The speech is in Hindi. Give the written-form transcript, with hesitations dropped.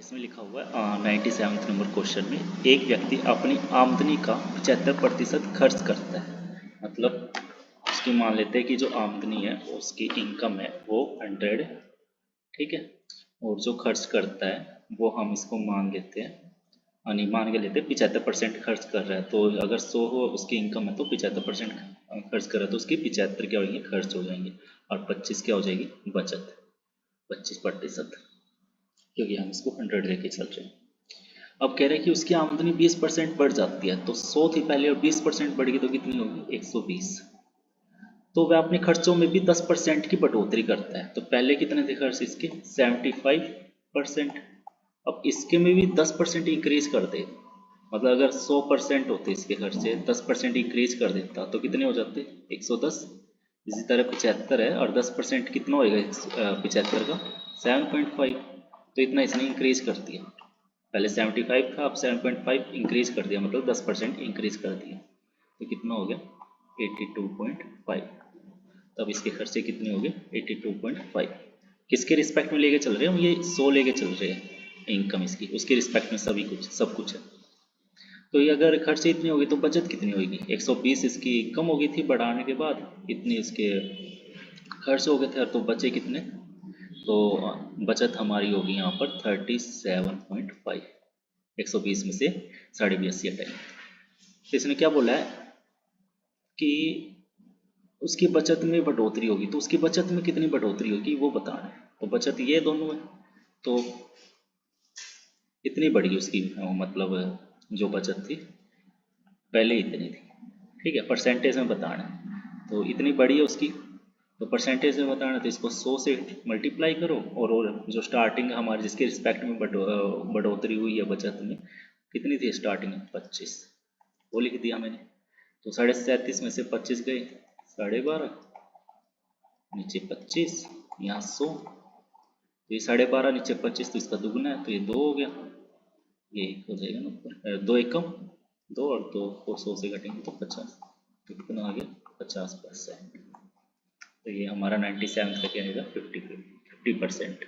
इसमें लिखा हुआ है 97 नंबर क्वेश्चन में एक व्यक्ति अपनी आमदनी का 75% खर्च करता है। मतलब उसकी मान लेते हैं कि जो आमदनी है उसकी इनकम है वो 100, ठीक है, और जो खर्च करता है वो हम इसको मान लेते हैं, यानी मान के लेते हैं 75% खर्च कर रहा है। तो अगर 100 हो उसकी इनकम है तो 75% खर्च कर रहा है तो उसकी 75 क्या हो जाएंगे, खर्च हो जाएंगे, और 25 क्या हो जाएगी, बचत, 25%, क्योंकि हम इसको 100 लेके चल रहे हैं। अब कह रहे हैं कि उसकी आमदनी 20% बढ़ जाती है, तो 100 थी पहले और 20% बढ़ गई तो कितनी होगी, 120। तो वह अपने खर्चों में भी 10% की बढ़ोतरी करता है। तो पहले कितने थे खर्च इसके, 75%। अब इसके में भी 10% इंक्रीज कर दे, मतलब अगर 100% होते इसके खर्चे, 10% इंक्रीज कर देता तो कितने हो जाते, 110। इसी तरह 75 है और 10% कितना होएगा 75 का, 7.5। तो इतना इसने इंक्रीज कर दिया, पहले 75 था अब 7.5 इंक्रीज कर दिया, मतलब 10% इंक्रीज कर दिया, तो कितना हो गया 82.5। तब इसके खर्चे कितने हो गए 82.5। किसके रिस्पेक्ट में लेके चल रहे हैं हम, ये 100 लेके चल रहे हैं इनकम इसकी, उसके रिस्पेक्ट में सभी कुछ सब कुछ है। तो ये अगर खर्चे इतनी होगी तो बचत कितनी होगी, 120 इसकी कम हो गई थी बढ़ाने के बाद, इतने इसके खर्च हो गए थे, तो बचे कितने, तो बचत हमारी होगी यहाँ पर 37.5। 120 में से 82.5 हटाएंगे। तो इसने क्या बोला है कि उसकी बचत में बढ़ोतरी होगी, तो उसकी बचत में कितनी बढ़ोतरी होगी वो बताना है। तो बचत ये दोनों है, तो इतनी बढ़ी उसकी, मतलब जो बचत थी पहले इतनी थी, ठीक है, परसेंटेज में बताना है। तो इतनी बढ़ी है उसकी, तो परसेंटेज में बताना, तो इसको 100 से मल्टीप्लाई करो, और जो स्टार्टिंग हमारी जिसके रिस्पेक्ट में बढ़ोतरी हुई है बचत में, कितनी थी स्टार्टिंग में, 25, वो लिख दिया मैंने। तो 37.5 में से 25 गए, 12.5, नीचे 25, यहाँ 100, तो ये 12.5 नीचे 25, तो इसका दुगना है, तो ये 2 हो गया, ये 1 हो जाएगा ना ऊपर, 2 एकम 2 और 2 को 100 से घटेंगे तो 50, तो कितना आ गया 50%। तो ये हमारा 97 का क्या आएगा, 50%।